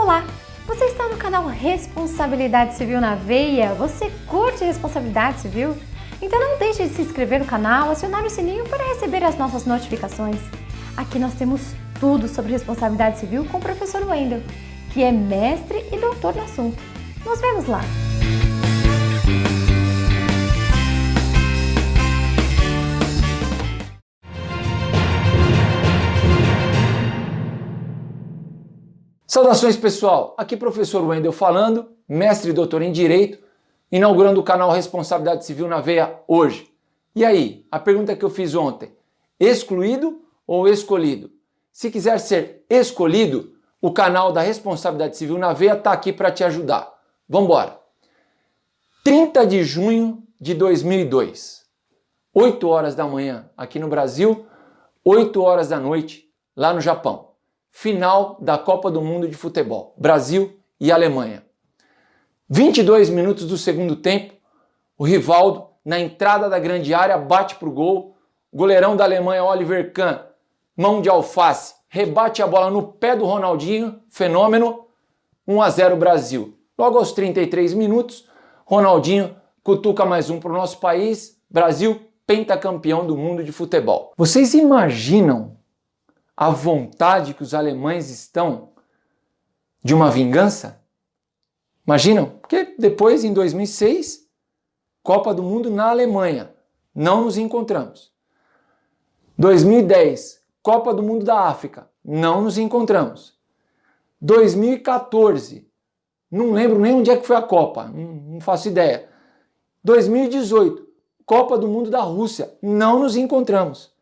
Olá! Você está no canal Responsabilidade Civil na Veia? Você curte responsabilidade civil? Então não deixe de se inscrever no canal, acionar o sininho para receber as nossas notificações. Aqui nós temos tudo sobre responsabilidade civil com o professor Wendel, que é mestre e doutor no assunto. Nos vemos lá! Saudações pessoal, aqui professor Wendel falando, mestre e doutor em Direito, inaugurando o canal Responsabilidade Civil na Veia hoje. E aí, a pergunta que eu fiz ontem, excluído ou escolhido? Se quiser ser escolhido, o canal da Responsabilidade Civil na Veia está aqui para te ajudar. Vamos embora. 30 de junho de 2002, 8 horas da manhã aqui no Brasil, 8 horas da noite lá no Japão. Final da Copa do Mundo de Futebol, Brasil e Alemanha. 22 minutos do segundo tempo, o Rivaldo, na entrada da grande área, bate para o gol. O goleirão da Alemanha, Oliver Kahn, mão de alface, rebate a bola no pé do Ronaldinho, fenômeno, 1-0 Brasil. Logo aos 33 minutos, Ronaldinho cutuca mais um para o nosso país, Brasil, pentacampeão do mundo de futebol. Vocês imaginam a vontade que os alemães estão de uma vingança? Imaginam? Porque depois, em 2006, Copa do Mundo na Alemanha, não nos encontramos. 2010, Copa do Mundo da África, não nos encontramos. 2014, não lembro nem onde é que foi a Copa, não faço ideia. 2018, Copa do Mundo da Rússia, não nos encontramos.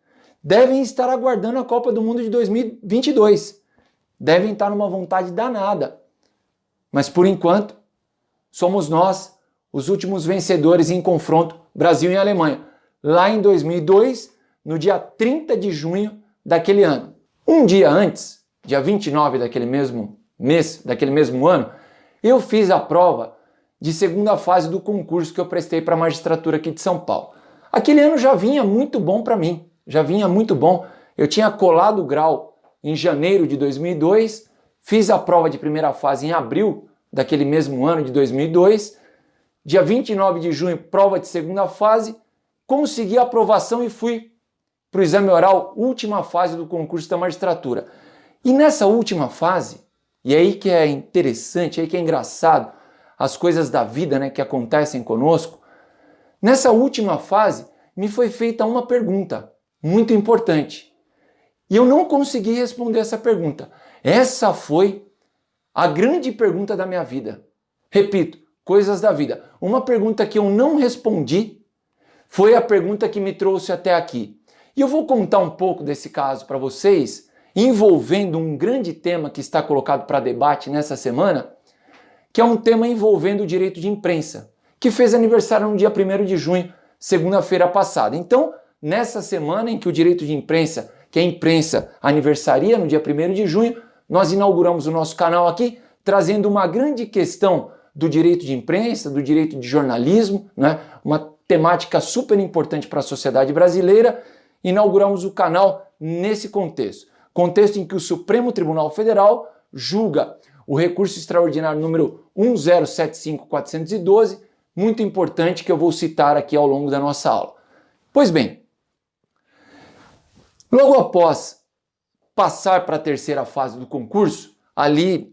Devem estar aguardando a Copa do Mundo de 2022. Devem estar numa vontade danada. Mas por enquanto, somos nós os últimos vencedores em confronto Brasil e Alemanha. Lá em 2002, no dia 30 de junho daquele ano. Um dia antes, dia 29 daquele mesmo mês, daquele mesmo ano, eu fiz a prova de segunda fase do concurso que eu prestei para a magistratura aqui de São Paulo. Aquele ano já vinha muito bom para mim. Já vinha muito bom. Eu tinha colado o grau em janeiro de 2002, fiz a prova de primeira fase em abril daquele mesmo ano de 2002, dia 29 de junho, prova de segunda fase, consegui a aprovação e fui para o exame oral, última fase do concurso da magistratura. E nessa última fase, e aí que é interessante, aí que é engraçado, as coisas da vida, né, que acontecem conosco, nessa última fase me foi feita uma pergunta muito importante. E eu não consegui responder essa pergunta. Essa foi a grande pergunta da minha vida. Repito, coisas da vida. Uma pergunta que eu não respondi foi a pergunta que me trouxe até aqui. E eu vou contar um pouco desse caso para vocês, envolvendo um grande tema que está colocado para debate nessa semana, que é um tema envolvendo o direito de imprensa, que fez aniversário no dia 1º de junho, segunda-feira passada. Então, nessa semana em que o direito de imprensa, que a imprensa aniversaria no dia 1º de junho, nós inauguramos o nosso canal aqui, trazendo uma grande questão do direito de imprensa, do direito de jornalismo, né? Uma temática super importante para a sociedade brasileira. Inauguramos o canal nesse contexto. Contexto em que o Supremo Tribunal Federal julga o recurso extraordinário número 1075412, muito importante, que eu vou citar aqui ao longo da nossa aula. Pois bem, logo após passar para a terceira fase do concurso, ali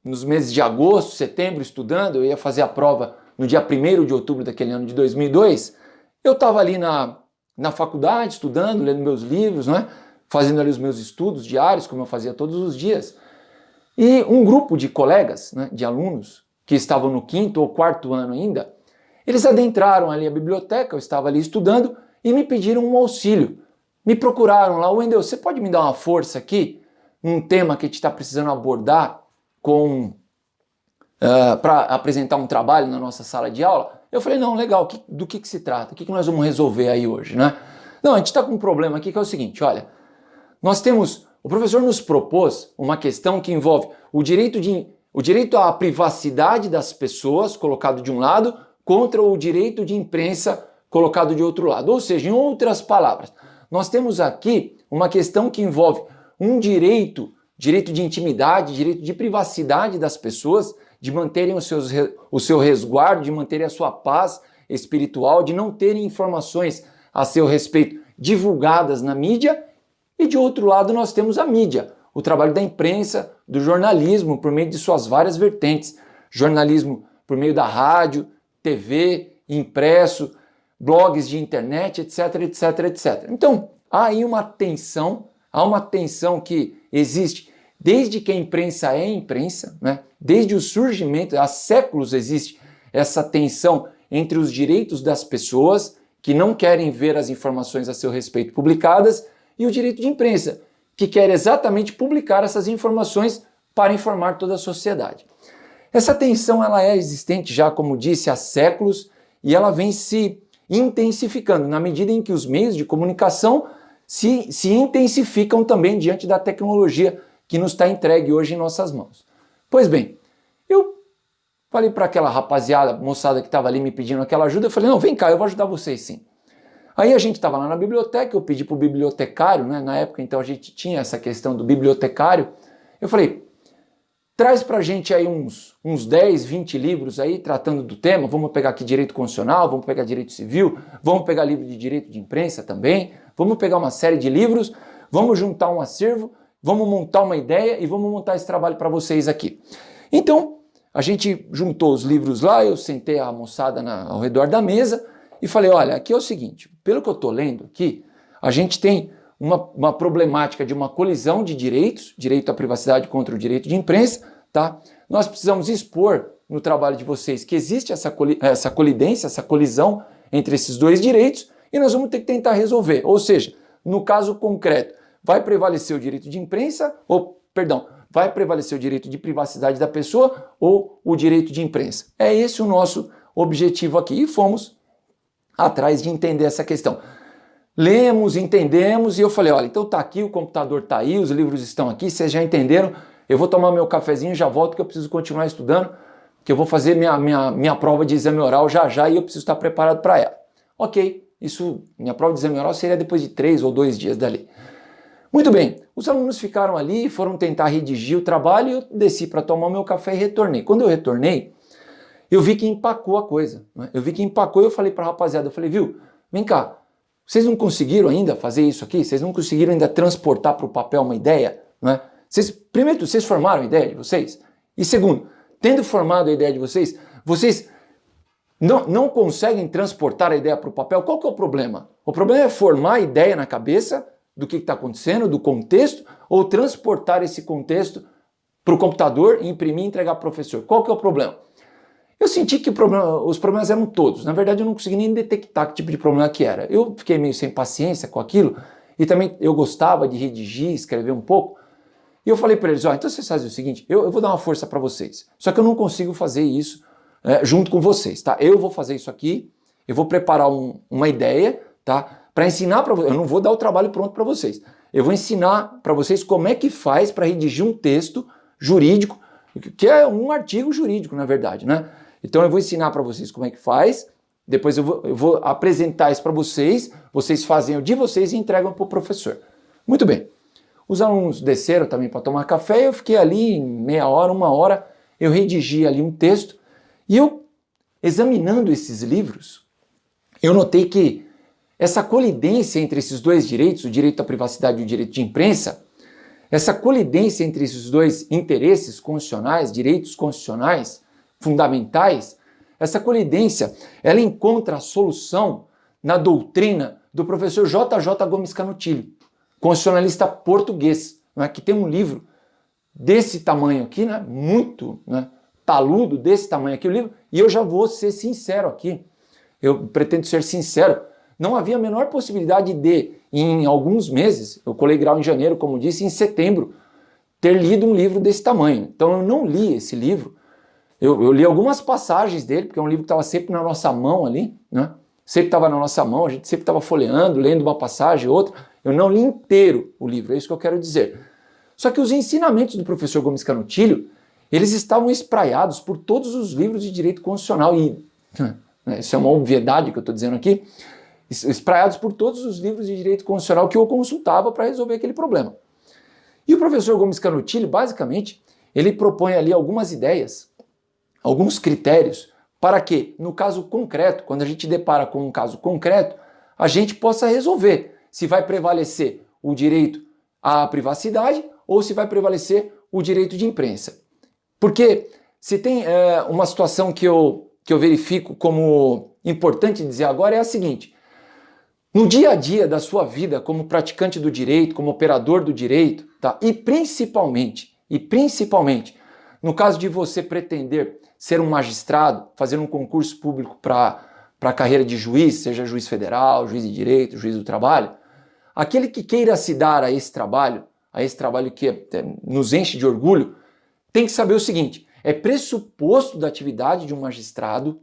nos meses de agosto, setembro, estudando, eu ia fazer a prova no dia 1º de outubro daquele ano de 2002, eu estava ali na faculdade, estudando, lendo meus livros, né? Fazendo ali os meus estudos diários, como eu fazia todos os dias, e um grupo de colegas, né, de alunos, que estavam no 5º ou 4º ano ainda, eles adentraram ali a biblioteca, eu estava ali estudando, e me pediram um auxílio. Me procuraram lá, Wendel, você pode me dar uma força aqui num tema que a gente está precisando abordar para apresentar um trabalho na nossa sala de aula? Eu falei, não, legal, do que se trata? O que nós vamos resolver aí hoje, né? Não, a gente está com um problema aqui que é o seguinte, olha, o professor nos propôs uma questão que envolve o direito à privacidade das pessoas, colocado de um lado, contra o direito de imprensa, colocado de outro lado. Ou seja, em outras palavras, nós temos aqui uma questão que envolve um direito direito de intimidade, direito de privacidade das pessoas, de manterem o seu resguardo, de manterem a sua paz espiritual, de não terem informações a seu respeito divulgadas na mídia. E de outro lado nós temos a mídia, o trabalho da imprensa, do jornalismo por meio de suas várias vertentes. Jornalismo por meio da rádio, TV, impresso, blogs de internet, etc, etc, etc. Então, há aí uma tensão, que existe desde que a imprensa é imprensa, né? Desde o surgimento, há séculos existe essa tensão entre os direitos das pessoas que não querem ver as informações a seu respeito publicadas e o direito de imprensa, que quer exatamente publicar essas informações para informar toda a sociedade. Essa tensão ela é existente já, como disse, há séculos e ela vem se intensificando na medida em que os meios de comunicação se intensificam também diante da tecnologia que nos está entregue hoje em nossas mãos. Pois bem, eu falei para aquela rapaziada, moçada que estava ali me pedindo aquela ajuda, eu falei, não, vem cá, eu vou ajudar vocês sim. Aí a gente estava lá na biblioteca, eu pedi para o bibliotecário, né? Na época então a gente tinha essa questão do bibliotecário, eu falei, traz pra gente aí uns 10, 20 livros aí tratando do tema, vamos pegar aqui direito constitucional, vamos pegar direito civil, vamos pegar livro de direito de imprensa também, vamos pegar uma série de livros, vamos juntar um acervo, vamos montar uma ideia e vamos montar esse trabalho para vocês aqui. Então, a gente juntou os livros lá, eu sentei a moçada ao redor da mesa e falei, olha, aqui é o seguinte, pelo que eu estou lendo aqui, a gente tem uma problemática de uma colisão de direitos, direito à privacidade contra o direito de imprensa, tá? Nós precisamos expor no trabalho de vocês que existe essa colidência, essa colisão entre esses dois direitos e nós vamos ter que tentar resolver. Ou seja, no caso concreto, vai prevalecer o direito de imprensa, vai prevalecer o direito de privacidade da pessoa ou o direito de imprensa. É esse o nosso objetivo aqui e fomos atrás de entender essa questão. Lemos, entendemos e eu falei, olha, então tá aqui, o computador tá aí, os livros estão aqui, vocês já entenderam, eu vou tomar meu cafezinho e já volto que eu preciso continuar estudando, que eu vou fazer minha prova de exame oral já e eu preciso estar preparado para ela. Ok, minha prova de exame oral seria depois de 3 ou 2 dias dali. Muito bem, os alunos ficaram ali, foram tentar redigir o trabalho e eu desci para tomar o meu café e retornei. Quando eu retornei, eu vi que empacou a coisa, né? Eu vi que empacou e eu falei para a rapaziada, eu falei, viu, vem cá, vocês não conseguiram ainda fazer isso aqui? Vocês não conseguiram ainda transportar para o papel uma ideia? Não é? Primeiro, vocês formaram a ideia de vocês? E segundo, tendo formado a ideia de vocês, vocês não conseguem transportar a ideia para o papel? Qual que é o problema? O problema é formar a ideia na cabeça do que está acontecendo, do contexto, ou transportar esse contexto para o computador, imprimir e entregar para o professor. Qual que é o problema? Eu senti que os problemas eram todos. Na verdade, eu não consegui nem detectar que tipo de problema que era. Eu fiquei meio sem paciência com aquilo e também eu gostava de redigir, escrever um pouco. E eu falei para eles, então vocês fazem o seguinte, eu vou dar uma força para vocês. Só que eu não consigo fazer isso junto com vocês, tá? Eu vou fazer isso aqui, eu vou preparar uma ideia, tá? Para ensinar para vocês, eu não vou dar o trabalho pronto para vocês. Eu vou ensinar para vocês como é que faz para redigir um texto jurídico, que é um artigo jurídico, na verdade, né? Então eu vou ensinar para vocês como é que faz, depois eu vou apresentar isso para vocês, vocês fazem o de vocês e entregam para o professor. Muito bem. Os alunos desceram também para tomar café, eu fiquei ali meia hora, 1 hora, eu redigi ali um texto e eu, examinando esses livros, eu notei que essa colidência entre esses dois direitos, o direito à privacidade e o direito de imprensa, essa colidência entre esses dois interesses constitucionais, direitos constitucionais, fundamentais, essa colidência, ela encontra a solução na doutrina do professor J.J. Gomes Canutilho, constitucionalista português, né, que tem um livro desse tamanho aqui, né, muito taludo, desse tamanho aqui o livro, e eu já vou ser sincero aqui, eu pretendo ser sincero, não havia a menor possibilidade de, em alguns meses, eu colei grau em janeiro, como disse, em setembro, ter lido um livro desse tamanho. Então eu não li esse livro. Eu li algumas passagens dele, porque é um livro que estava sempre na nossa mão ali, né? Sempre estava na nossa mão, a gente sempre estava folheando, lendo uma passagem, outra. Eu não li inteiro o livro, é isso que eu quero dizer. Só que os ensinamentos do professor Gomes Canutilho, eles estavam espraiados por todos os livros de direito constitucional, e isso é uma obviedade que eu estou dizendo aqui, espraiados por todos os livros de direito constitucional que eu consultava para resolver aquele problema. E o professor Gomes Canutilli, basicamente, ele propõe ali algumas ideias, alguns critérios, para que, no caso concreto, quando a gente depara com um caso concreto, a gente possa resolver se vai prevalecer o direito à privacidade ou se vai prevalecer o direito de imprensa. Porque se tem uma situação que eu verifico como importante dizer agora é a seguinte: no dia a dia da sua vida como praticante do direito, como operador do direito, tá? E principalmente, no caso de você pretender ser um magistrado, fazer um concurso público para a carreira de juiz, seja juiz federal, juiz de direito, juiz do trabalho, aquele que queira se dar a esse trabalho que nos enche de orgulho, tem que saber o seguinte: é pressuposto da atividade de um magistrado,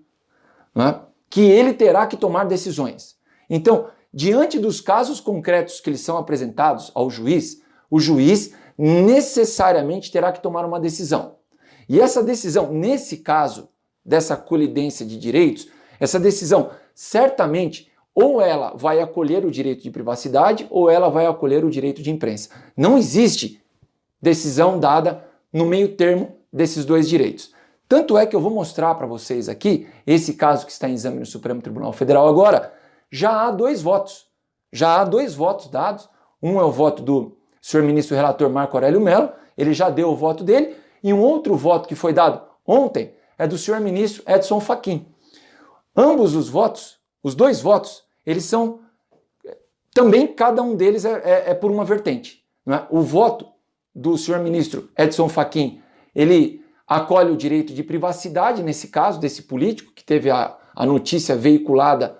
né, que ele terá que tomar decisões. Então, diante dos casos concretos que lhes são apresentados ao juiz, o juiz necessariamente terá que tomar uma decisão. E essa decisão, nesse caso dessa colidência de direitos, essa decisão certamente ou ela vai acolher o direito de privacidade ou ela vai acolher o direito de imprensa. Não existe decisão dada no meio termo desses dois direitos. Tanto é que eu vou mostrar para vocês aqui, esse caso que está em exame no Supremo Tribunal Federal agora, já há dois votos. Já há dois votos dados. Um é o voto do senhor ministro relator Marco Aurélio Mello, ele já deu o voto dele, e um outro voto que foi dado ontem é do senhor ministro Edson Fachin. Ambos os votos, os dois votos, eles são, também cada um deles é por uma vertente. Não é? O voto do senhor ministro Edson Fachin, ele acolhe o direito de privacidade, nesse caso, desse político que teve a notícia veiculada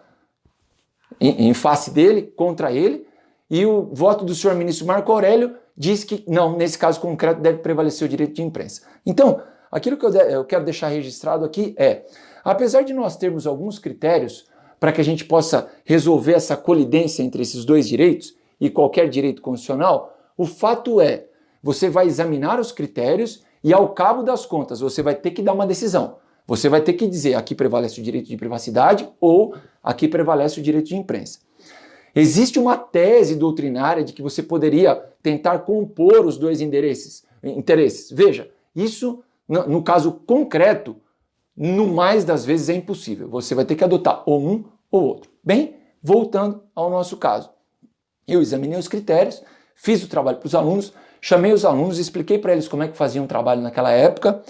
em face dele, contra ele, e o voto do senhor ministro Marco Aurélio diz que, não, nesse caso concreto deve prevalecer o direito de imprensa. Então, aquilo que eu quero deixar registrado aqui é, apesar de nós termos alguns critérios para que a gente possa resolver essa colidência entre esses dois direitos e qualquer direito constitucional, o fato é, você vai examinar os critérios e ao cabo das contas você vai ter que dar uma decisão. Você vai ter que dizer aqui prevalece o direito de privacidade ou aqui prevalece o direito de imprensa. Existe uma tese doutrinária de que você poderia tentar compor os dois interesses. Veja, isso no caso concreto, no mais das vezes é impossível. Você vai ter que adotar ou um ou outro. Bem, voltando ao nosso caso. Eu examinei os critérios, fiz o trabalho para os alunos, chamei os alunos, expliquei para eles como é que faziam o trabalho naquela época.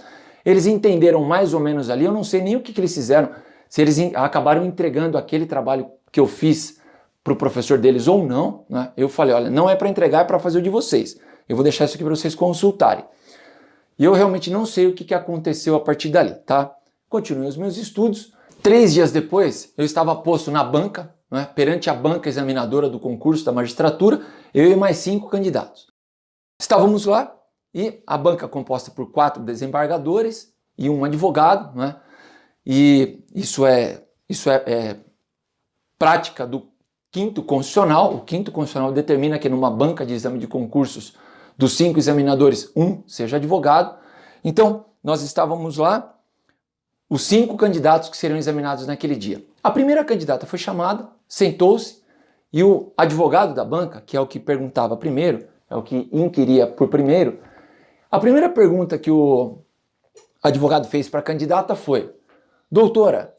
Eles entenderam mais ou menos ali, eu não sei nem o que eles fizeram, se eles acabaram entregando aquele trabalho que eu fiz para o professor deles ou não, né? Eu falei, olha, não é para entregar, é para fazer o de vocês. Eu vou deixar isso aqui para vocês consultarem. E eu realmente não sei o que aconteceu a partir dali, tá? Continuei os meus estudos. 3 dias depois, eu estava posto na banca, né, perante a banca examinadora do concurso da magistratura, eu e mais 5 candidatos. Estávamos lá e a banca composta por 4 desembargadores e um advogado, né? E isso é prática do quinto constitucional. O quinto constitucional determina que numa banca de exame de concursos dos 5 examinadores, um seja advogado. Então, nós estávamos lá, os 5 candidatos que seriam examinados naquele dia. A primeira candidata foi chamada, sentou-se, e o advogado da banca, que é o que perguntava primeiro, é o que inquiria por primeiro, a primeira pergunta que o advogado fez para a candidata foi: doutora,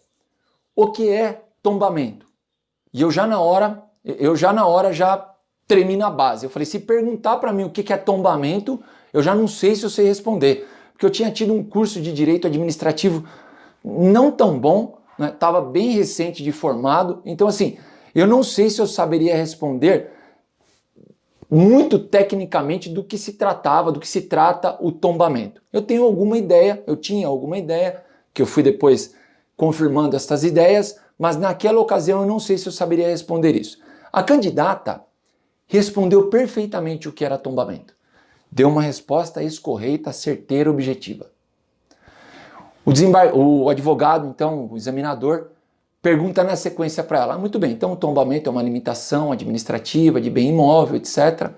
o que é tombamento? E eu já na hora já tremi na base. Eu falei, se perguntar para mim o que é tombamento, eu já não sei se eu sei responder. Porque eu tinha tido um curso de direito administrativo não tão bom, né? Estava bem recente de formado. Então, assim, eu não sei se eu saberia responder muito tecnicamente do que se trata o tombamento. Eu tinha alguma ideia, que eu fui depois confirmando estas ideias, mas naquela ocasião eu não sei se eu saberia responder isso. A candidata respondeu perfeitamente o que era tombamento. Deu uma resposta escorreita, certeira, objetiva. O advogado, então, o examinador, pergunta na sequência para ela: muito bem, então o tombamento é uma limitação administrativa de bem imóvel, etc.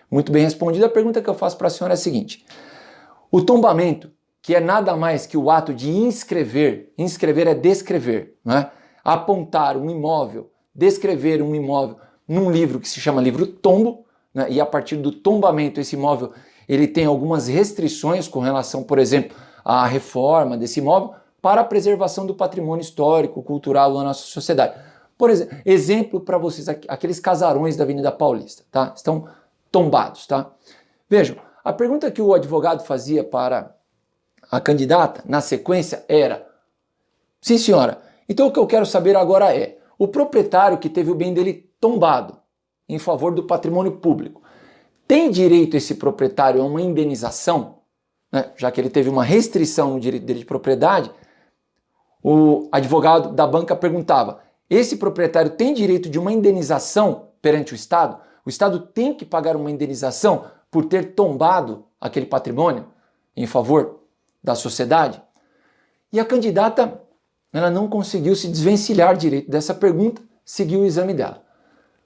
Muito bem respondida. A pergunta que eu faço para a senhora é a seguinte: o tombamento, que é nada mais que o ato de inscrever é descrever, não é? Apontar um imóvel, descrever um imóvel num livro que se chama livro tombo, né? E a partir do tombamento esse imóvel ele tem algumas restrições com relação, por exemplo, à reforma desse imóvel para a preservação do patrimônio histórico, cultural da nossa sociedade. Por exemplo para vocês, aqueles casarões da Avenida Paulista, tá? Estão tombados, tá? Vejam, a pergunta que o advogado fazia para a candidata, na sequência, era: sim, senhora, então o que eu quero saber agora é, o proprietário que teve o bem dele tombado em favor do patrimônio público, tem direito esse proprietário a uma indenização? Né? Já que ele teve uma restrição no direito dele de propriedade, o advogado da banca perguntava: esse proprietário tem direito de uma indenização perante o Estado? O Estado tem que pagar uma indenização por ter tombado aquele patrimônio em favor da sociedade? E a candidata, ela não conseguiu se desvencilhar direito dessa pergunta, seguiu o exame dela.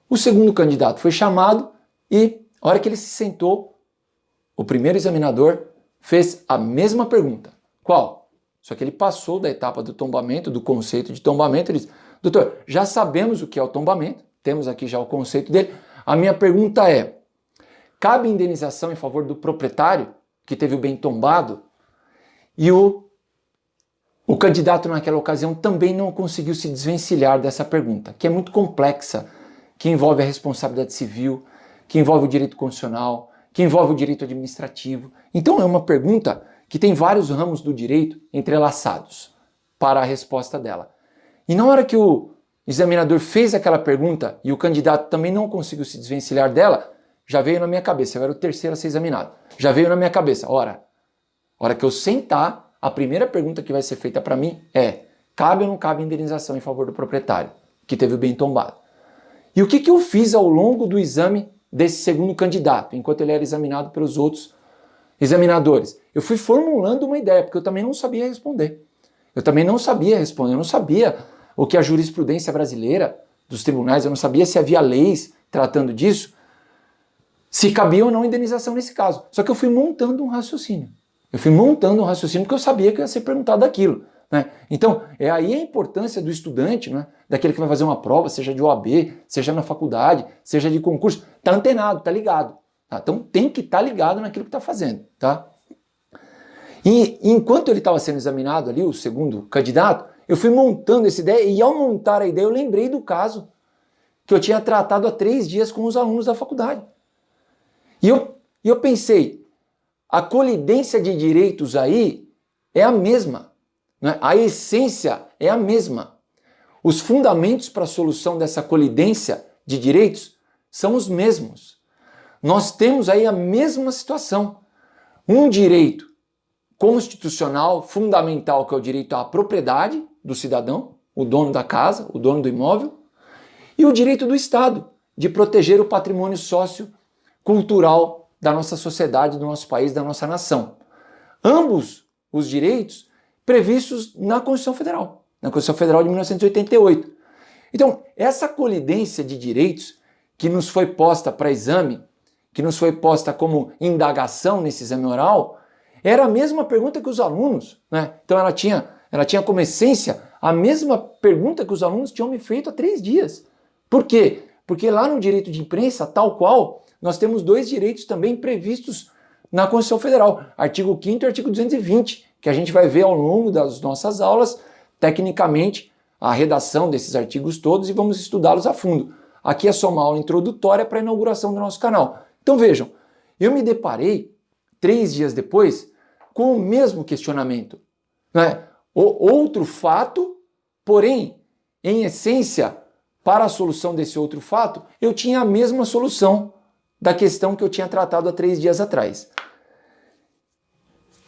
O segundo candidato foi chamado e, a hora que ele se sentou, o primeiro examinador fez a mesma pergunta. Qual? Só que ele passou da etapa do tombamento, do conceito de tombamento. Ele disse: doutor, já sabemos o que é o tombamento, temos aqui já o conceito dele. A minha pergunta é: cabe indenização em favor do proprietário que teve o bem tombado? E o candidato naquela ocasião também não conseguiu se desvencilhar dessa pergunta, que é muito complexa, que envolve a responsabilidade civil, que envolve o direito constitucional, que envolve o direito administrativo. Então é uma pergunta que tem vários ramos do direito entrelaçados para a resposta dela. E na hora que o examinador fez aquela pergunta e o candidato também não conseguiu se desvencilhar dela, já veio na minha cabeça, eu era o terceiro a ser examinado, já veio na minha cabeça: hora que eu sentar, a primeira pergunta que vai ser feita para mim é: cabe ou não cabe indenização em favor do proprietário que teve o bem tombado? E o que eu fiz ao longo do exame desse segundo candidato, enquanto ele era examinado pelos outros examinadores? Eu fui formulando uma ideia, porque eu também não sabia responder. Eu não sabia o que a jurisprudência brasileira dos tribunais, eu não sabia se havia leis tratando disso, se cabia ou não indenização nesse caso. Só que eu fui montando um raciocínio. Porque eu sabia que ia ser perguntado aquilo. Né? Então, é aí a importância do estudante, né? Daquele que vai fazer uma prova, seja de OAB, seja na faculdade, seja de concurso, tá antenado, tá ligado. Tá? Então tem que estar ligado naquilo que está fazendo. Tá? E enquanto ele estava sendo examinado ali, o segundo candidato, eu fui montando essa ideia, e ao montar a ideia eu lembrei do caso que eu tinha tratado há 3 dias com os alunos da faculdade. E eu pensei, a colidência de direitos aí é a mesma, né? A essência é a mesma. Os fundamentos para a solução dessa colidência de direitos são os mesmos. Nós temos aí a mesma situação. Um direito constitucional, fundamental, que é o direito à propriedade do cidadão, o dono da casa, o dono do imóvel, e o direito do Estado de proteger o patrimônio sociocultural da nossa sociedade, do nosso país, da nossa nação. Ambos os direitos previstos na Constituição Federal, de 1988. Então, essa colidência de direitos que nos foi posta para exame, que nos foi posta como indagação nesse exame oral, era a mesma pergunta que os alunos, né? Então ela tinha como essência a mesma pergunta que os alunos tinham me feito há 3 dias. Por quê? Porque lá no direito de imprensa, tal qual, nós temos 2 direitos também previstos na Constituição Federal, artigo 5º e artigo 220, que a gente vai ver ao longo das nossas aulas, tecnicamente, a redação desses artigos todos, e vamos estudá-los a fundo. Aqui é só uma aula introdutória para a inauguração do nosso canal. Então vejam, eu me deparei 3 dias depois com o mesmo questionamento, né? Outro fato, porém, em essência, para a solução desse outro fato, eu tinha a mesma solução da questão que eu tinha tratado há 3 dias atrás.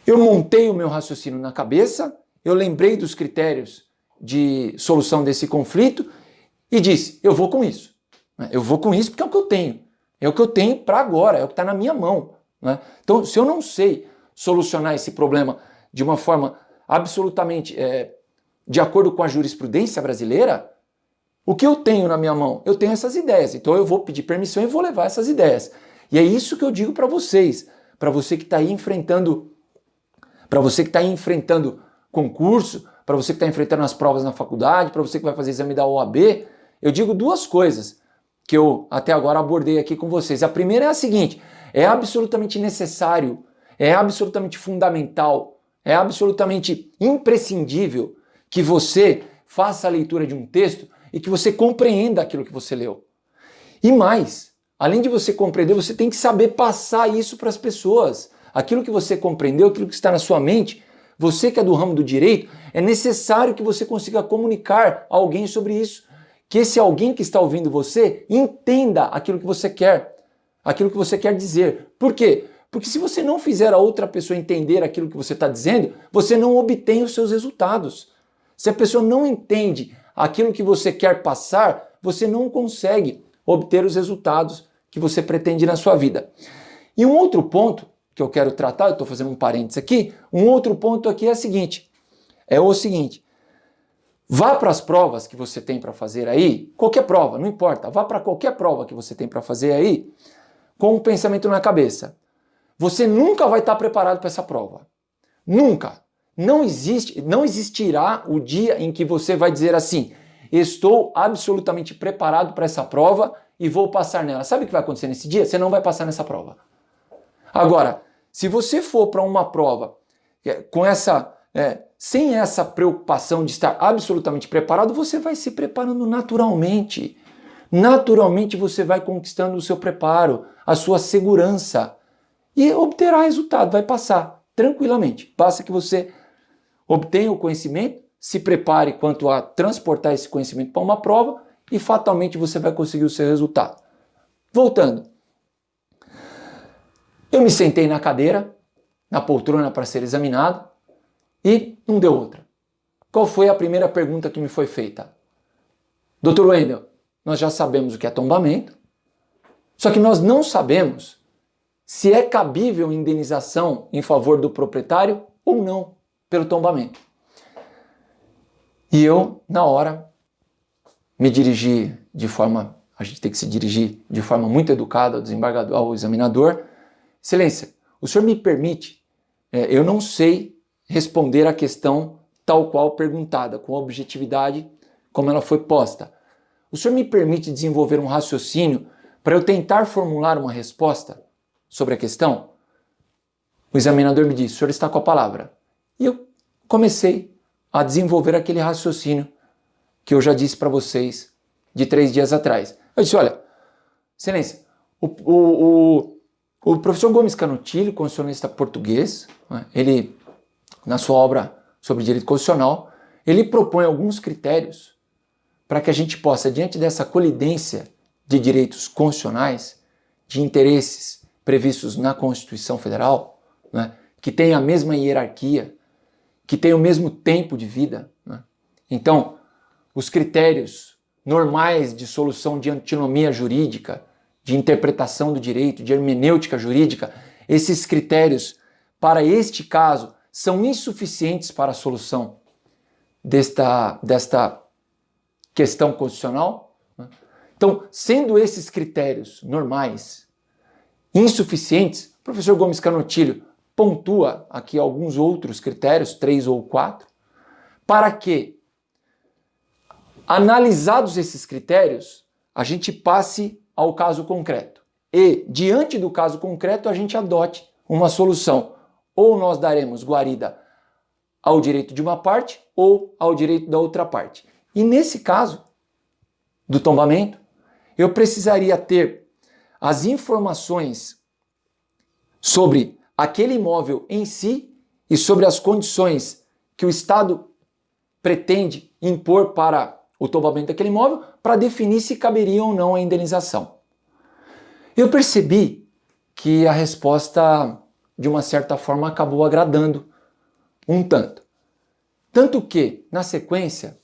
Eu montei o meu raciocínio na cabeça, eu lembrei dos critérios de solução desse conflito e disse: eu vou com isso. Eu vou com isso porque é o que eu tenho. É o que eu tenho para agora, é o que está na minha mão. Né? Então, se eu não sei solucionar esse problema de uma forma absolutamente de acordo com a jurisprudência brasileira, o que eu tenho na minha mão? Eu tenho essas ideias, então eu vou pedir permissão e vou levar essas ideias. E é isso que eu digo para vocês, para você que está aí enfrentando concurso, para você que está enfrentando as provas na faculdade, para você que vai fazer exame da OAB, eu digo 2 coisas que eu até agora abordei aqui com vocês. A primeira é a seguinte: É absolutamente necessário, é absolutamente fundamental, é absolutamente imprescindível que você faça a leitura de um texto e que você compreenda aquilo que você leu. E mais, além de você compreender, você tem que saber passar isso para as pessoas. Aquilo que você compreendeu, aquilo que está na sua mente, você que é do ramo do direito, é necessário que você consiga comunicar a alguém sobre isso. Que esse alguém que está ouvindo você entenda aquilo que você quer dizer. Por quê? Porque se você não fizer a outra pessoa entender aquilo que você está dizendo, você não obtém os seus resultados. Se a pessoa não entende aquilo que você quer passar, você não consegue obter os resultados que você pretende na sua vida. E um outro ponto que eu quero tratar, eu estou fazendo um parênteses aqui, um outro ponto aqui é o seguinte, vá para as provas que você tem para fazer aí, qualquer prova, não importa, vá para qualquer prova que você tem para fazer aí, com um pensamento na cabeça. Você nunca vai estar preparado para essa prova. Nunca. Não existirá o dia em que você vai dizer assim, estou absolutamente preparado para essa prova e vou passar nela. Sabe o que vai acontecer nesse dia? Você não vai passar nessa prova. Agora, se você for para uma prova sem essa preocupação de estar absolutamente preparado, você vai se preparando naturalmente. Naturalmente você vai conquistando o seu preparo, a sua segurança e obterá resultado, vai passar tranquilamente. Basta que você obtenha o conhecimento, se prepare quanto a transportar esse conhecimento para uma prova e fatalmente você vai conseguir o seu resultado. Voltando. Eu me sentei na cadeira, na poltrona para ser examinado e não deu outra. Qual foi a primeira pergunta que me foi feita? Dr. Wendel, nós já sabemos o que é tombamento, só que nós não sabemos se é cabível indenização em favor do proprietário ou não pelo tombamento. E eu, na hora, me dirigi a gente tem que se dirigir de forma muito educada ao desembargador, ao examinador. Excelência, o senhor me permite, eu não sei responder a questão tal qual perguntada, com a objetividade como ela foi posta. O senhor me permite desenvolver um raciocínio para eu tentar formular uma resposta sobre a questão? O examinador me disse, o senhor está com a palavra. E eu comecei a desenvolver aquele raciocínio que eu já disse para vocês de 3 dias atrás. Eu disse, olha, excelência, o professor Gomes Canutilho, constitucionalista português, ele, na sua obra sobre direito constitucional, ele propõe alguns critérios para que a gente possa, diante dessa colidência de direitos constitucionais, de interesses previstos na Constituição Federal, que tem a mesma hierarquia, que tem o mesmo tempo de vida. Então, os critérios normais de solução de antinomia jurídica, de interpretação do direito, de hermenêutica jurídica, esses critérios, para este caso, são insuficientes para a solução desta questão constitucional. Então, sendo esses critérios normais insuficientes, o professor Gomes Canutilho pontua aqui alguns outros critérios, 3 ou 4, para que, analisados esses critérios, a gente passe ao caso concreto. E, diante do caso concreto, a gente adote uma solução. Ou nós daremos guarida ao direito de uma parte ou ao direito da outra parte. E nesse caso do tombamento, eu precisaria ter as informações sobre aquele imóvel em si e sobre as condições que o Estado pretende impor para o tombamento daquele imóvel para definir se caberia ou não a indenização. Eu percebi que a resposta, de uma certa forma, acabou agradando um tanto. Tanto que, na sequência,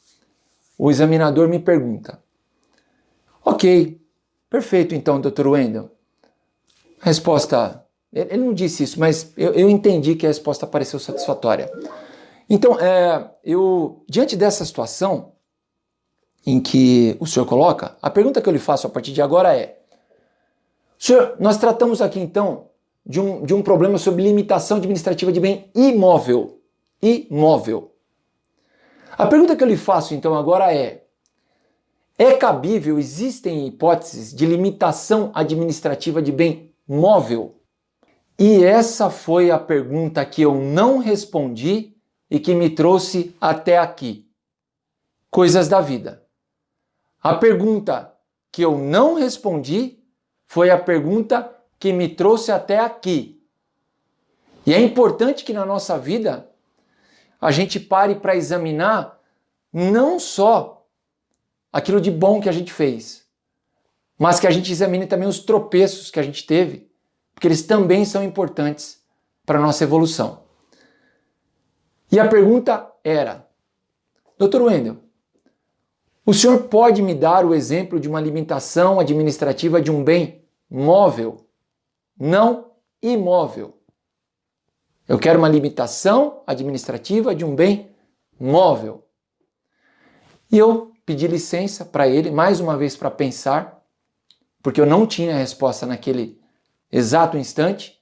o examinador me pergunta, ok, perfeito então, Dr. Wendel. A resposta, ele não disse isso, mas eu entendi que a resposta pareceu satisfatória. Então, diante dessa situação em que o senhor coloca, a pergunta que eu lhe faço a partir de agora é, senhor, nós tratamos aqui então de um problema sobre limitação administrativa de bem imóvel. A pergunta que eu lhe faço então agora é cabível, existem hipóteses de limitação administrativa de bem móvel? E essa foi a pergunta que eu não respondi e que me trouxe até aqui. Coisas da vida. A pergunta que eu não respondi foi a pergunta que me trouxe até aqui. E é importante que na nossa vida a gente pare para examinar não só aquilo de bom que a gente fez, mas que a gente examine também os tropeços que a gente teve, porque eles também são importantes para a nossa evolução. E a pergunta era: Dr. Wendel, o senhor pode me dar o exemplo de uma limitação administrativa de um bem móvel, não imóvel? Eu quero uma limitação administrativa de um bem móvel. E eu pedi licença para ele, mais uma vez, para pensar, porque eu não tinha a resposta naquele exato instante.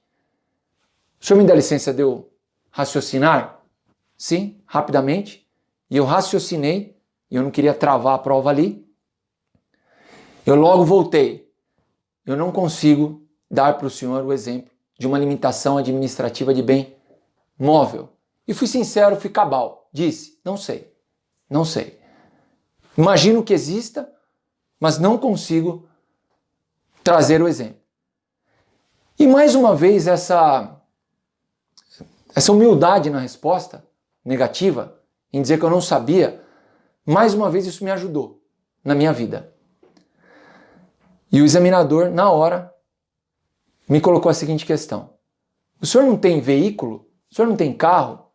O senhor me dá licença de eu raciocinar? Sim, rapidamente. E eu raciocinei, e eu não queria travar a prova ali. Eu logo voltei. Eu não consigo dar para o senhor o exemplo de uma limitação administrativa de bem móvel. E fui sincero, fui cabal. Disse, não sei. Imagino que exista, mas não consigo trazer o exemplo. E mais uma vez essa humildade na resposta negativa, em dizer que eu não sabia, mais uma vez isso me ajudou na minha vida. E o examinador, na hora, me colocou a seguinte questão: o senhor não tem veículo? O senhor não tem carro?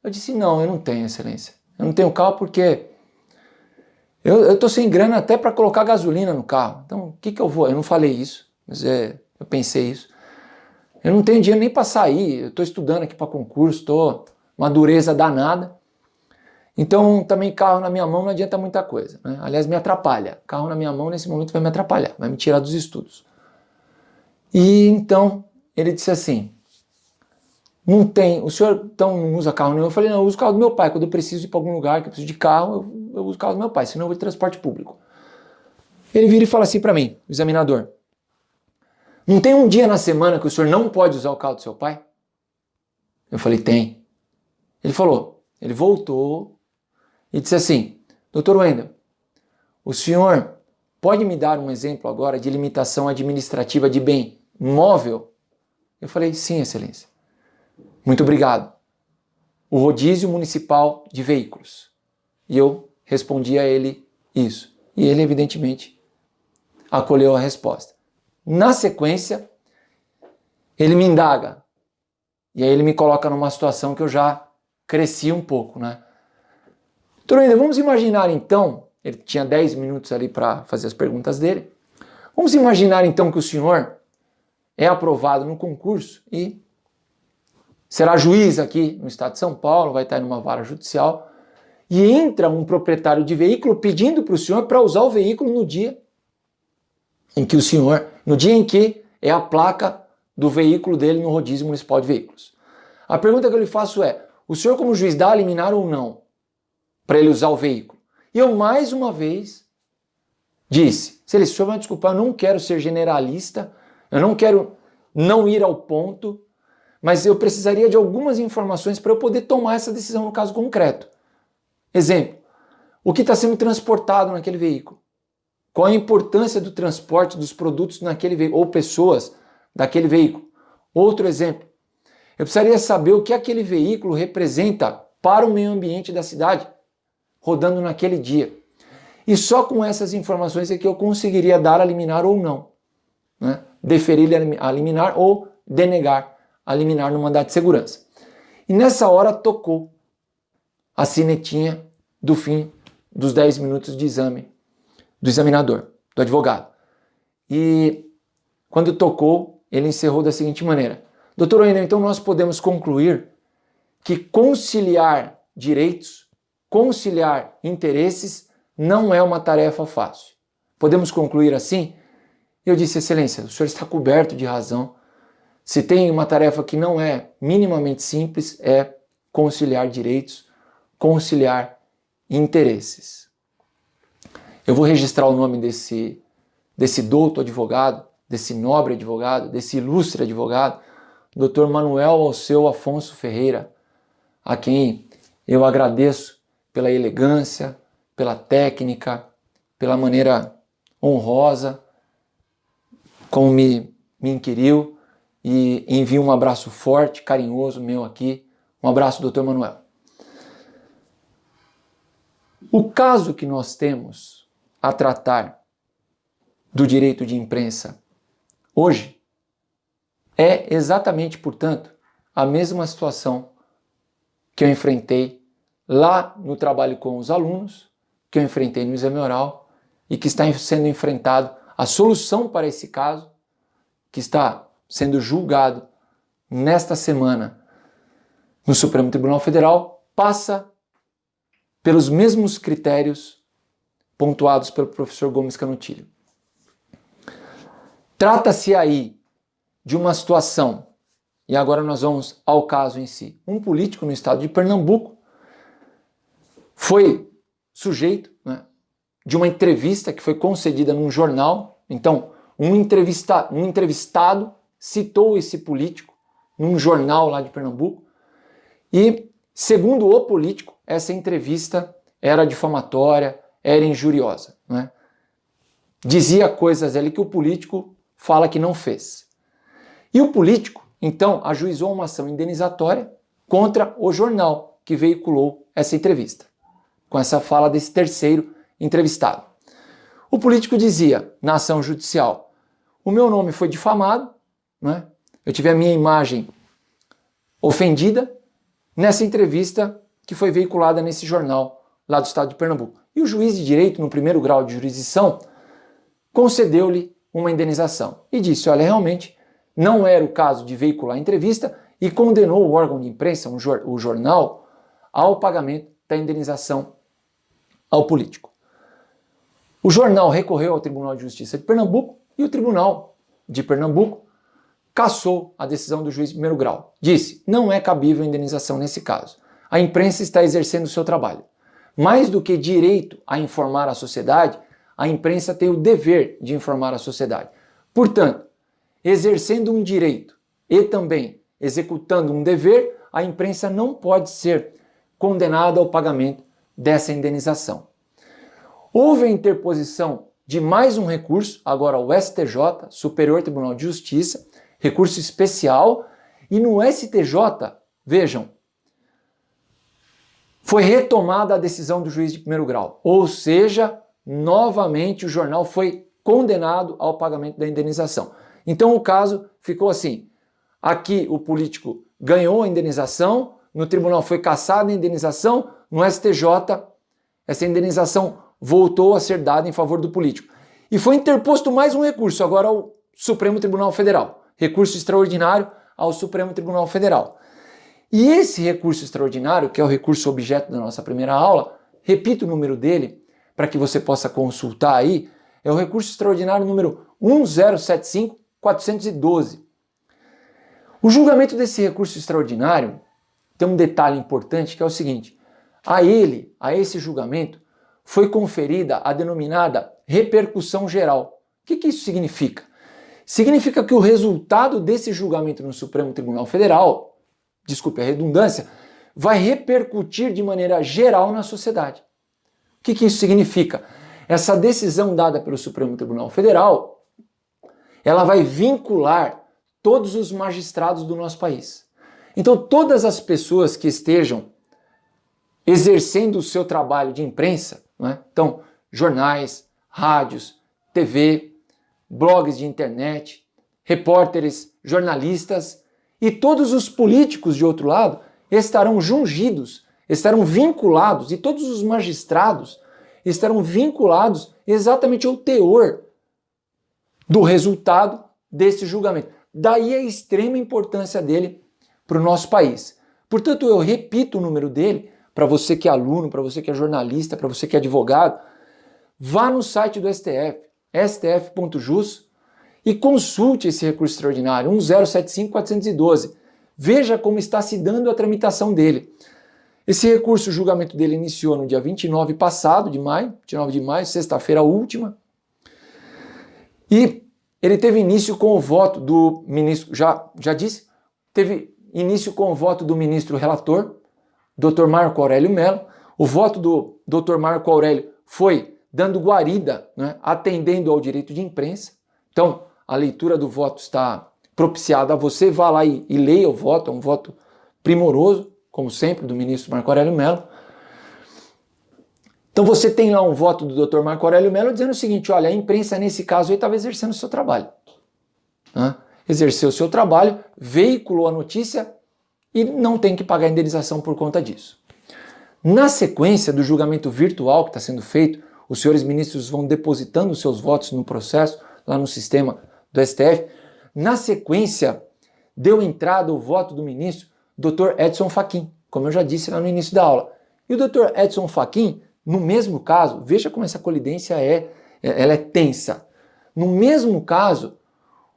Eu disse, não, eu não tenho, excelência. Eu não tenho carro porque eu estou sem grana até para colocar gasolina no carro. Então, o que eu vou? Eu não falei isso, mas eu pensei isso. Eu não tenho dinheiro nem para sair, eu estou estudando aqui para concurso, estou uma dureza danada. Então, também carro na minha mão não adianta muita coisa, né? Aliás, me atrapalha. Carro na minha mão, nesse momento, vai me atrapalhar, vai me tirar dos estudos. E então, ele disse assim, não tem, o senhor então não usa carro nenhum? Eu falei, não, eu uso o carro do meu pai. Quando eu preciso ir para algum lugar, que eu preciso de carro, eu uso o carro do meu pai, senão eu vou de transporte público. Ele vira e fala assim para mim, o examinador, não tem um dia na semana que o senhor não pode usar o carro do seu pai? Eu falei, tem. Ele falou, ele voltou e disse assim, Dr. Wendel, o senhor pode me dar um exemplo agora de limitação administrativa de bem móvel? Eu falei, sim, excelência. Muito obrigado. O rodízio municipal de veículos. E eu respondi a ele isso. E ele, evidentemente, acolheu a resposta. Na sequência, ele me indaga. E aí ele me coloca numa situação que eu já cresci um pouco, né? Doutor Wendel, vamos imaginar então, ele tinha 10 minutos ali para fazer as perguntas dele. Vamos imaginar então que o senhor é aprovado no concurso e será juiz aqui no estado de São Paulo, vai estar em uma vara judicial, e entra um proprietário de veículo pedindo para o senhor para usar o veículo no dia em que é a placa do veículo dele no rodízio municipal de veículos. A pergunta que eu lhe faço é, o senhor como juiz dá a liminar ou não para ele usar o veículo? E eu mais uma vez disse, excelência, o senhor vai desculpar, eu não quero ser generalista, eu não quero não ir ao ponto, mas eu precisaria de algumas informações para eu poder tomar essa decisão no caso concreto. Exemplo, o que está sendo transportado naquele veículo? Qual a importância do transporte dos produtos naquele veículo, ou pessoas daquele veículo? Outro exemplo, eu precisaria saber o que aquele veículo representa para o meio ambiente da cidade, rodando naquele dia. E só com essas informações é que eu conseguiria dar a liminar ou não, né? Deferir a liminar ou denegar a liminar no mandado de segurança. E nessa hora tocou a sinetinha do fim dos 10 minutos de exame do examinador, do advogado. E quando tocou, ele encerrou da seguinte maneira: Doutor Wendel, então nós podemos concluir que conciliar direitos, conciliar interesses não é uma tarefa fácil. Podemos concluir assim? Eu disse, excelência, o senhor está coberto de razão. Se tem uma tarefa que não é minimamente simples, é conciliar direitos, conciliar interesses. Eu vou registrar o nome desse douto advogado desse nobre advogado, desse ilustre advogado, Dr. Manuel Alceu Afonso Ferreira, a quem eu agradeço pela elegância, pela técnica, pela maneira honrosa como me inquiriu, e envio um abraço forte, carinhoso meu aqui. Um abraço, Dr. Manuel. O caso que nós temos a tratar do direito de imprensa hoje é exatamente, portanto, a mesma situação que eu enfrentei lá no trabalho com os alunos, que eu enfrentei no exame oral e que está sendo enfrentado. A solução para esse caso, que está sendo julgado nesta semana no Supremo Tribunal Federal, passa pelos mesmos critérios pontuados pelo professor Gomes Canutilho. Trata-se aí de uma situação, e agora nós vamos ao caso em si. Um político no estado de Pernambuco foi sujeito, né, de uma entrevista que foi concedida num jornal. Então, um entrevistado citou esse político num jornal lá de Pernambuco e, segundo o político, essa entrevista era difamatória, era injuriosa, né? Dizia coisas ali que o político fala que não fez. E o político, então, ajuizou uma ação indenizatória contra o jornal que veiculou essa entrevista, com essa fala desse terceiro entrevistado. O político dizia na ação judicial: o meu nome foi difamado, né? Eu tive a minha imagem ofendida nessa entrevista que foi veiculada nesse jornal lá do estado de Pernambuco. E o juiz de direito, no primeiro grau de jurisdição, concedeu-lhe uma indenização e disse: olha, realmente não era o caso de veicular a entrevista, e condenou o órgão de imprensa, o jornal, ao pagamento da indenização ao político. O jornal recorreu ao Tribunal de Justiça de Pernambuco e o Tribunal de Pernambuco cassou a decisão do juiz de primeiro grau. Disse: não é cabível indenização nesse caso. A imprensa está exercendo o seu trabalho. Mais do que direito a informar a sociedade, a imprensa tem o dever de informar a sociedade. Portanto, exercendo um direito e também executando um dever, a imprensa não pode ser condenada ao pagamento dessa indenização. Houve a interposição de mais um recurso, agora o STJ, Superior Tribunal de Justiça, recurso especial, e no STJ, vejam, foi retomada a decisão do juiz de primeiro grau, ou seja, novamente o jornal foi condenado ao pagamento da indenização. Então o caso ficou assim: aqui o político ganhou a indenização, no tribunal foi cassada a indenização, no STJ essa indenização voltou a ser dada em favor do político. E foi interposto mais um recurso, agora ao Supremo Tribunal Federal, recurso extraordinário ao Supremo Tribunal Federal. E esse recurso extraordinário, que é o recurso objeto da nossa primeira aula, repito o número dele para que você possa consultar aí, é o recurso extraordinário número 1075412. O julgamento desse recurso extraordinário tem um detalhe importante, que é o seguinte: a esse julgamento, foi conferida a denominada repercussão geral. O que isso significa? Significa que o resultado desse julgamento no Supremo Tribunal Federal, desculpe a redundância, vai repercutir de maneira geral na sociedade. O que isso significa? Essa decisão dada pelo Supremo Tribunal Federal, ela vai vincular todos os magistrados do nosso país. Então, todas as pessoas que estejam exercendo o seu trabalho de imprensa, né? Então, jornais, rádios, TV, blogs de internet, repórteres, jornalistas e todos os políticos de outro lado estarão jungidos, estarão vinculados, e todos os magistrados estarão vinculados exatamente ao teor do resultado desse julgamento. Daí a extrema importância dele para o nosso país. Portanto, eu repito o número dele para você que é aluno, para você que é jornalista, para você que é advogado. Vá no site do STF, stf.jus, e consulte esse recurso extraordinário, 1075412. Veja como está se dando a tramitação dele. Esse recurso, o julgamento dele iniciou no dia 29 passado de maio, 29 de maio, sexta-feira última. E ele teve início com o voto do ministro, já disse, teve início com o voto do ministro relator, Dr. Marco Aurélio Mello. O voto do Dr. Marco Aurélio foi dando guarida, né, atendendo ao direito de imprensa. Então, a leitura do voto está propiciada a você, vá lá e leia o voto, é um voto primoroso, como sempre, do ministro Marco Aurélio Mello. Então você tem lá um voto do Dr. Marco Aurélio Mello dizendo o seguinte, olha, a imprensa nesse caso aí estava exercendo o seu trabalho. Né? Exerceu o seu trabalho, veiculou a notícia e não tem que pagar indenização por conta disso. Na sequência do julgamento virtual que está sendo feito, os senhores ministros vão depositando os seus votos no processo, lá no sistema do STF. Na sequência, deu entrada o voto do ministro Dr. Edson Fachin, como eu já disse lá no início da aula. E o Dr. Edson Fachin, no mesmo caso, veja como essa colidência ela é tensa. No mesmo caso,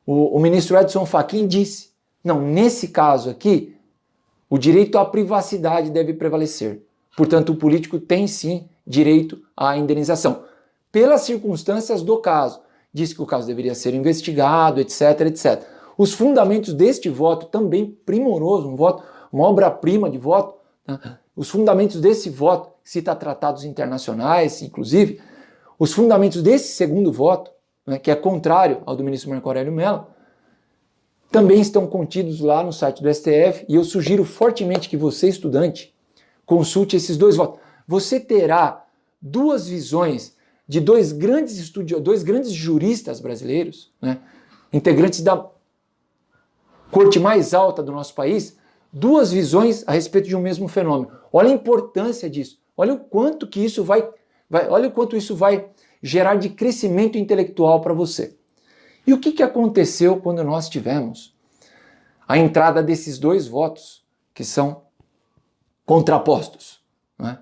o ministro Edson Fachin disse, não, nesse caso aqui, o direito à privacidade deve prevalecer. Portanto, o político tem sim direito à indenização. Pelas circunstâncias do caso, disse que o caso deveria ser investigado, etc, etc. Os fundamentos deste voto, também primoroso, um voto, uma obra-prima de voto, né? Os fundamentos desse voto, cita tratados internacionais, inclusive, os fundamentos desse segundo voto, né, que é contrário ao do ministro Marco Aurélio Mello, também estão contidos lá no site do STF e eu sugiro fortemente que você, estudante, consulte esses dois votos. Você terá duas visões de dois grandes juristas brasileiros, né, integrantes da corte mais alta do nosso país, duas visões a respeito de um mesmo fenômeno. Olha a importância disso. Olha o quanto que isso olha o quanto isso vai gerar de crescimento intelectual para você. E o que aconteceu quando nós tivemos a entrada desses dois votos que são contrapostos, né?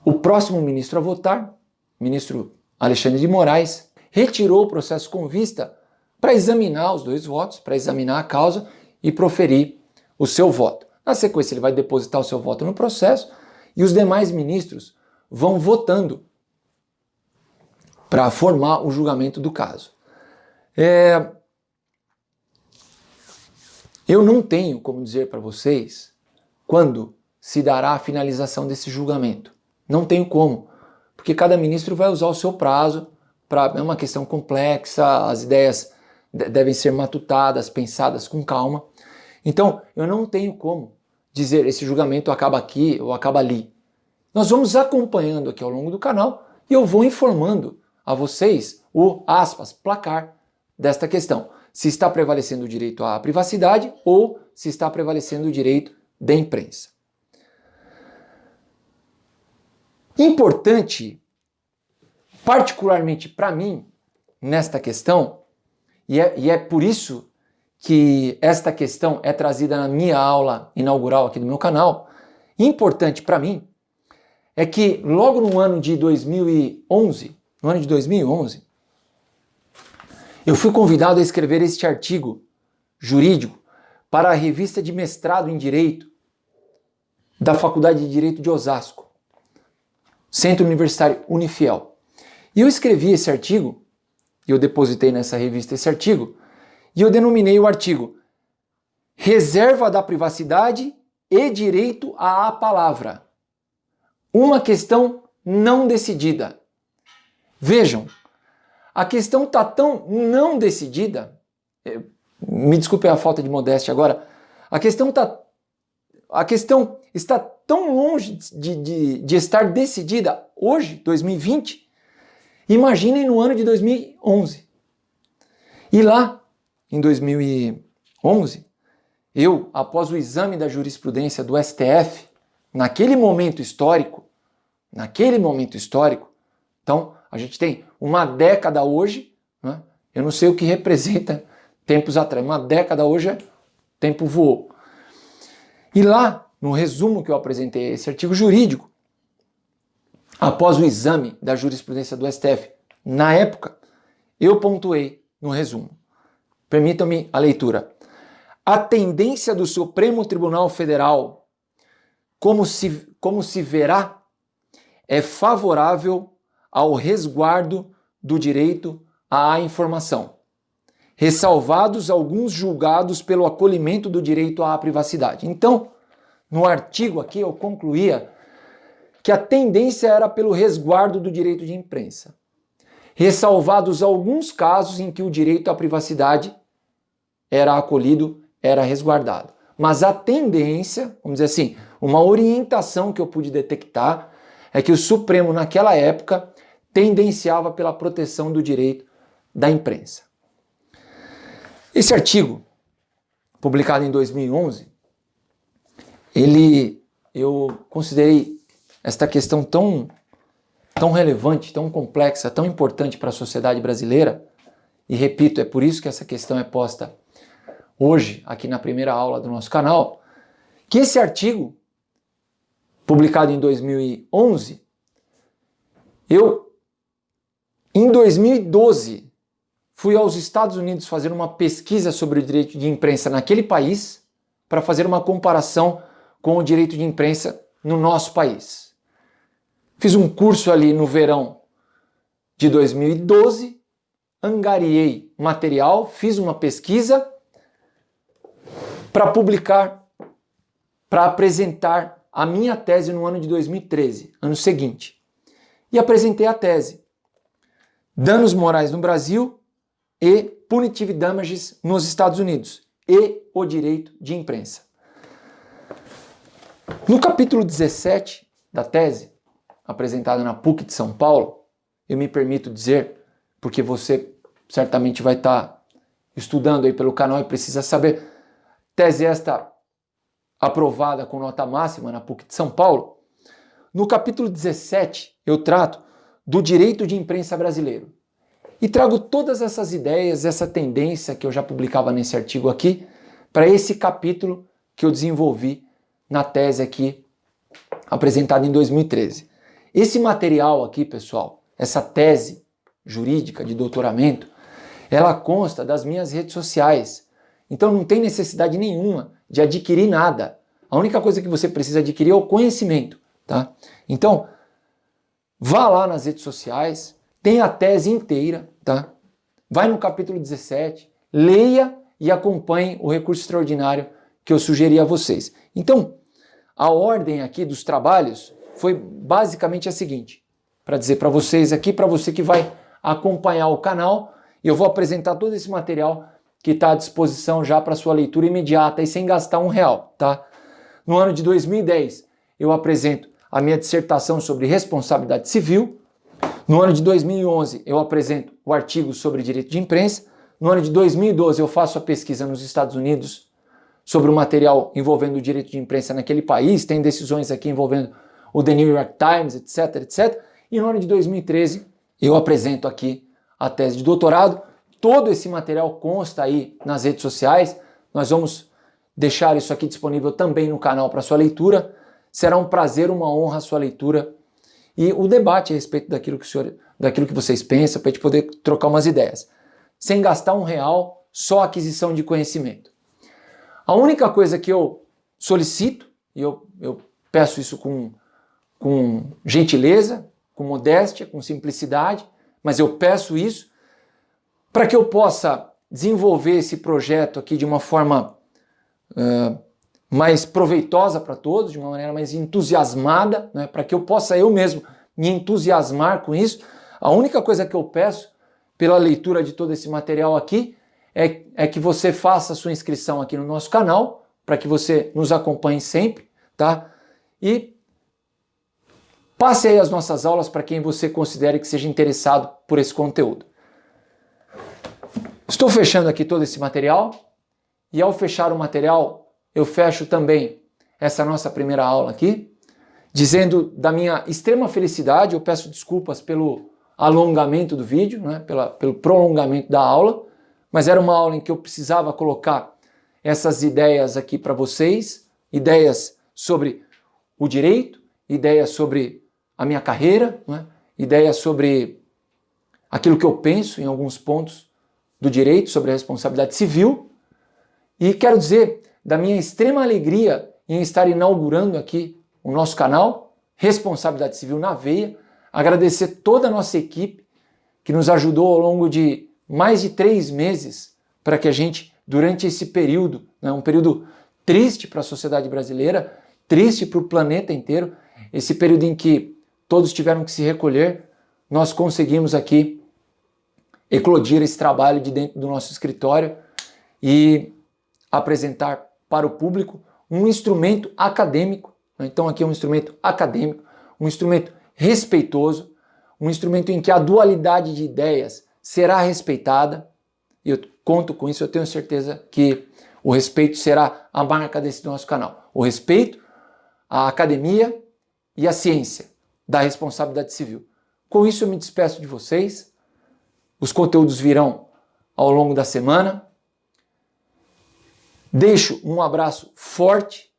O próximo ministro a votar, ministro Alexandre de Moraes, retirou o processo com vista para examinar os dois votos, para examinar a causa e proferir o seu voto. Na sequência, ele vai depositar o seu voto no processo e os demais ministros vão votando para formar o julgamento do caso. Eu não tenho como dizer para vocês quando se dará a finalização desse julgamento. Não tenho como, porque cada ministro vai usar o seu prazo, é uma questão complexa, as ideias devem ser matutadas, pensadas com calma. Então, eu não tenho como dizer esse julgamento acaba aqui ou acaba ali. Nós vamos acompanhando aqui ao longo do canal e eu vou informando a vocês o, aspas, placar desta questão. Se está prevalecendo o direito à privacidade ou se está prevalecendo o direito da imprensa. Importante, particularmente para mim, nesta questão, e é por isso que esta questão é trazida na minha aula inaugural aqui do meu canal, importante para mim, é que logo no ano de 2011, eu fui convidado a escrever este artigo jurídico para a revista de mestrado em Direito da Faculdade de Direito de Osasco, Centro Universitário Unifiel. E eu escrevi esse artigo, e eu depositei nessa revista esse artigo, e eu denominei o artigo Reserva da Privacidade e Direito à Palavra. Uma questão não decidida. Vejam, a questão está tão não decidida, me desculpe a falta de modéstia agora, a questão está tão longe de estar decidida hoje, 2020, imaginem no ano de 2011. E lá, em 2011, eu, após o exame da jurisprudência do STF, naquele momento histórico, então a gente tem uma década hoje, né? Eu não sei o que representa tempos atrás, uma década hoje, o tempo voou. E lá, no resumo que eu apresentei esse artigo jurídico, após o exame da jurisprudência do STF, na época, eu pontuei no resumo. Permitam-me a leitura. A tendência do Supremo Tribunal Federal, como se verá, é favorável ao resguardo do direito à informação, ressalvados alguns julgados pelo acolhimento do direito à privacidade. Então, no artigo aqui eu concluía que a tendência era pelo resguardo do direito de imprensa, ressalvados alguns casos em que o direito à privacidade era acolhido, era resguardado. Mas a tendência, vamos dizer assim, uma orientação que eu pude detectar é que o Supremo naquela época tendenciava pela proteção do direito da imprensa. Esse artigo, publicado em 2011, eu considerei esta questão tão relevante, tão complexa, tão importante para a sociedade brasileira, e repito, é por isso que essa questão é posta hoje, aqui na primeira aula do nosso canal, que esse artigo, publicado em 2011, em 2012, fui aos Estados Unidos fazer uma pesquisa sobre o direito de imprensa naquele país, para fazer uma comparação com o direito de imprensa no nosso país. Fiz um curso ali no verão de 2012, angariei material, fiz uma pesquisa para publicar, para apresentar a minha tese no ano de 2013, ano seguinte. E apresentei a tese: Danos morais no Brasil e Punitive Damages nos Estados Unidos e o direito de imprensa. No capítulo 17 da tese, apresentada na PUC de São Paulo, eu me permito dizer, porque você certamente vai estar estudando aí pelo canal e precisa saber, tese esta aprovada com nota máxima na PUC de São Paulo. No capítulo 17, eu trato do direito de imprensa brasileiro. E trago todas essas ideias, essa tendência que eu já publicava nesse artigo aqui, para esse capítulo que eu desenvolvi na tese aqui, apresentada em 2013. Esse material aqui, pessoal, essa tese jurídica de doutoramento, ela consta das minhas redes sociais. Então não tem necessidade nenhuma de adquirir nada. A única coisa que você precisa adquirir é o conhecimento, tá? Então, vá lá nas redes sociais, tem a tese inteira, tá? Vai no capítulo 17, leia e acompanhe o recurso extraordinário que eu sugeri a vocês. Então, a ordem aqui dos trabalhos foi basicamente a seguinte, para dizer para vocês aqui, para você que vai acompanhar o canal, eu vou apresentar todo esse material que está à disposição já para sua leitura imediata e sem gastar R$1, tá? No ano de 2010, eu apresento a minha dissertação sobre responsabilidade civil. No ano de 2011, eu apresento o artigo sobre direito de imprensa. No ano de 2012, eu faço a pesquisa nos Estados Unidos sobre o material envolvendo o direito de imprensa naquele país. Tem decisões aqui envolvendo o The New York Times, etc, etc. E no ano de 2013, eu apresento aqui a tese de doutorado. Todo esse material consta aí nas redes sociais. Nós vamos deixar isso aqui disponível também no canal para sua leitura. Será um prazer, uma honra a sua leitura e o debate a respeito daquilo que vocês pensam, para a gente poder trocar umas ideias. Sem gastar R$1, só aquisição de conhecimento. A única coisa que eu solicito, e eu peço isso com gentileza, com modéstia, com simplicidade, mas eu peço isso para que eu possa desenvolver esse projeto aqui de uma forma mais proveitosa para todos, de uma maneira mais entusiasmada, né, para que eu possa eu mesmo me entusiasmar com isso. A única coisa que eu peço pela leitura de todo esse material aqui é que você faça a sua inscrição aqui no nosso canal, para que você nos acompanhe sempre, tá? E passe aí as nossas aulas para quem você considere que seja interessado por esse conteúdo. Estou fechando aqui todo esse material e ao fechar o material eu fecho também essa nossa primeira aula aqui, dizendo da minha extrema felicidade. Eu peço desculpas pelo alongamento do vídeo, né, pelo prolongamento da aula, mas era uma aula em que eu precisava colocar essas ideias aqui para vocês, ideias sobre o direito, ideias sobre a minha carreira, né, ideias sobre aquilo que eu penso em alguns pontos do direito, sobre a responsabilidade civil. E quero dizer da minha extrema alegria em estar inaugurando aqui o nosso canal, Responsabilidade Civil na Veia, agradecer toda a nossa equipe que nos ajudou ao longo de mais de 3 meses para que a gente, durante esse período, um período triste para a sociedade brasileira, triste para o planeta inteiro, esse período em que todos tiveram que se recolher, nós conseguimos aqui eclodir esse trabalho de dentro do nosso escritório e apresentar para o público um instrumento acadêmico. Então aqui é um instrumento acadêmico, um instrumento respeitoso, um instrumento em que a dualidade de ideias será respeitada, e eu conto com isso, eu tenho certeza que o respeito será a marca desse nosso canal. O respeito à academia e à ciência da responsabilidade civil. Com isso eu me despeço de vocês. Os conteúdos virão ao longo da semana. Deixo um abraço forte,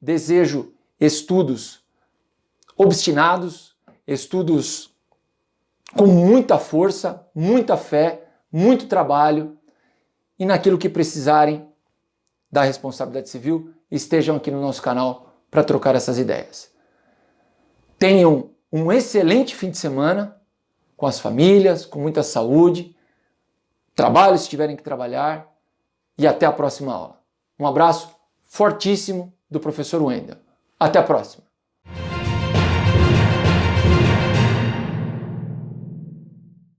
desejo estudos obstinados, estudos com muita força, muita fé, muito trabalho, e naquilo que precisarem da responsabilidade civil, estejam aqui no nosso canal para trocar essas ideias. Tenham um excelente fim de semana com as famílias, com muita saúde, trabalho se tiverem que trabalhar, e até a próxima aula. Um abraço fortíssimo do professor Wendel. Até a próxima.